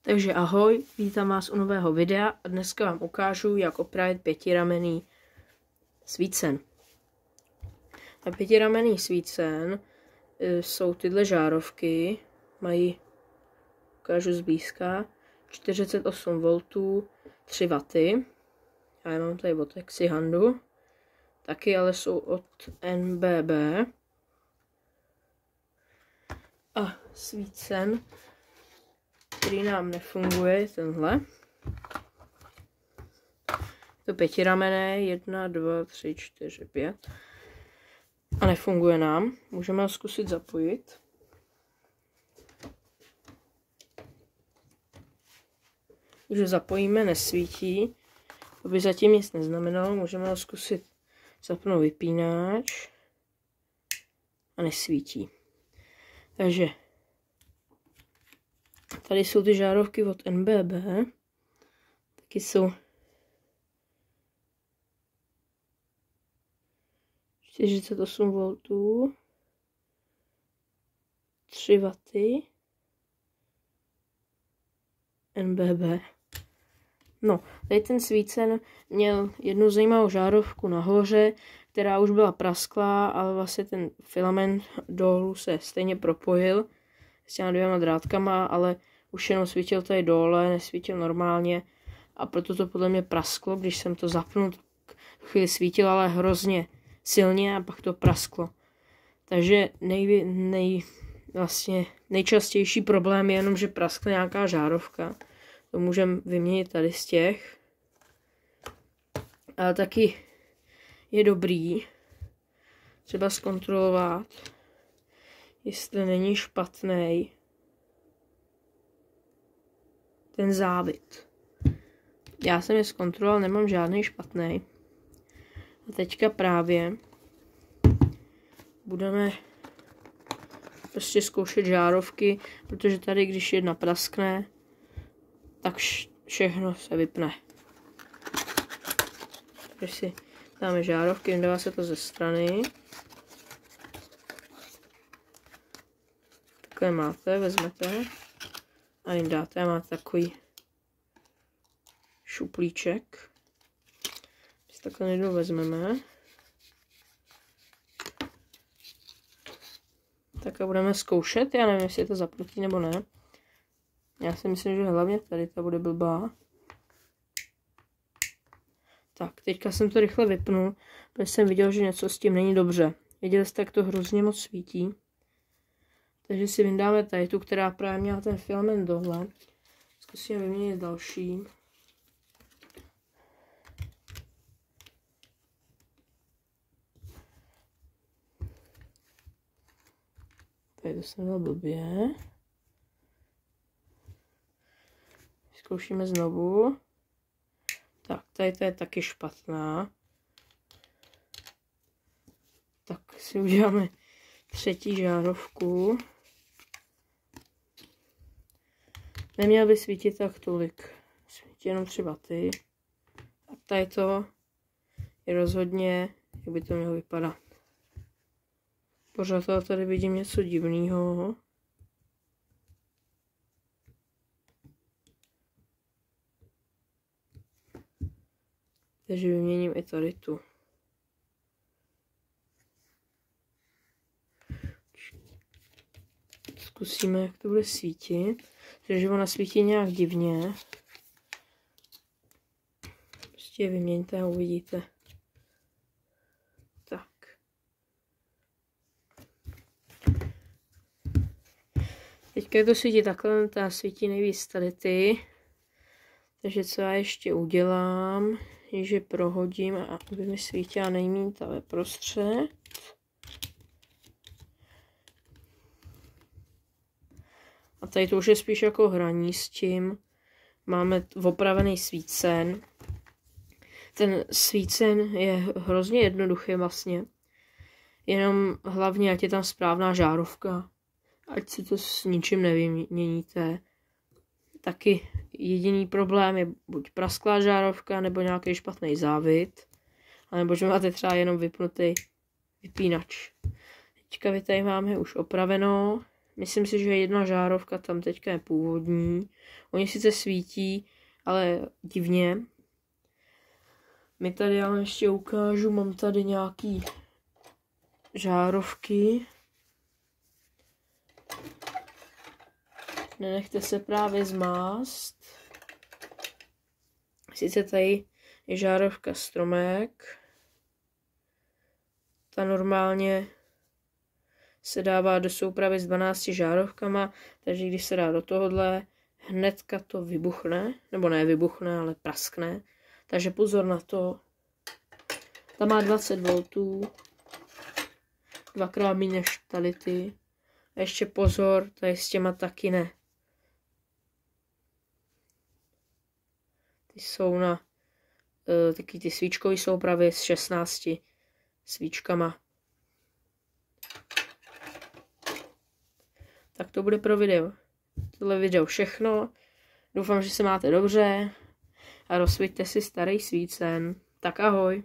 Takže ahoj, vítám vás u nového videa a dneska vám ukážu, jak opravit pětiramenný svícen. A pětiramenný svícen jsou tyhle žárovky, mají, ukážu zblízka, 48 V, 3 W. Já je mám tady od Exihandu, taky ale jsou od NBB. A svícen, který nám nefunguje, je tenhle. To pětiramenné, 1, 2, 3, 4, 5. A nefunguje nám. Můžeme ho zkusit zapojit. Když ho zapojíme, nesvítí. To by zatím nic neznamenalo. Můžeme ho zkusit zapnout vypínač. A nesvítí. Takže tady jsou ty žárovky od NBB. Taky jsou 48 V, 3 W, NBB. No, tady ten svícen měl jednu zajímavou žárovku nahoře, která už byla prasklá, ale vlastně ten filament dolů se stejně propojil s těma 2 drátkama, ale už jenom svítil tady dole, nesvítil normálně a proto to podle mě prasklo, když jsem to zapnul, chvíli svítil, ale hrozně silně a pak to prasklo. Takže vlastně nejčastější problém je jenom, že praskne nějaká žárovka. To můžeme vyměnit tady z těch. Ale taky je dobrý třeba zkontrolovat, jestli není špatný ten závit. Já jsem je zkontroloval, nemám žádný špatný. A teďka právě budeme prostě zkoušet žárovky, protože tady, když jedna praskne, tak všechno se vypne. Takže si dáme žárovky, vydává se to ze strany. Takhle máte, vezmete a jim dáte a máte takový šuplíček. Takhle jednou vezmeme. Tak a budeme zkoušet. Já nevím, jestli je to zapnutý nebo ne. Já si myslím, že hlavně tady ta bude blbá. Tak, teďka jsem to rychle vypnul, protože jsem viděl, že něco s tím není dobře. Viděli jste, jak to hrozně moc svítí. Takže si vyndáme tady tu, která právě měla ten filament dole. Zkusíme vyměnit další. Tady to jsem dal blbě. Zkoušíme znovu. Tak, tady to je taky špatná. Tak si uděláme třetí žárovku. Neměl by svítit tak tolik. Svítí jenom 3 W. A tady to je rozhodně, jak by to mělo vypadat. Pořád tady vidím něco divného. Takže vyměním i tady tu. Zkusíme, jak to bude svítit. Takže ona svítí nějak divně. Prostě je vyměňte a uvidíte. Teďka to svítí takhle, ta svítí nejvíc tady ty. Takže co já ještě udělám, je, že prohodím, aby mi svítila nejméně ta ve prostřed. A tady to už je spíš jako hraní s tím. Máme opravený svícen. Ten svícen je hrozně jednoduchý vlastně. Jenom hlavně, ať je tam správná žárovka. Ať si to s ničím nevyměníte. Taky jediný problém je buď prasklá žárovka, nebo nějaký špatný závit. A nebo že máte třeba jenom vypnutý vypínač. Teďka vy tady máme už opraveno. Myslím si, že jedna žárovka tam teďka je původní. Oni sice svítí, ale divně. My tady já vám ještě ukážu, mám tady nějaký žárovky. Nenechte se právě zmást. Sice tady je žárovka stromek. Ta normálně se dává do soupravy s 12 žárovkama, takže když se dá do tohohle, hnedka to vybuchne, nebo ne vybuchne, ale praskne. Takže pozor na to. Ta má 20 V, dvakrát méně než tady ty. A ještě pozor, tady s těma taky ne. Ty jsou na taky ty svíčkový soupravy s 16 svíčkama. Tak to bude pro video. Tohle video všechno. Doufám, že se máte dobře a rozsvíťte si starý svícen. Tak ahoj.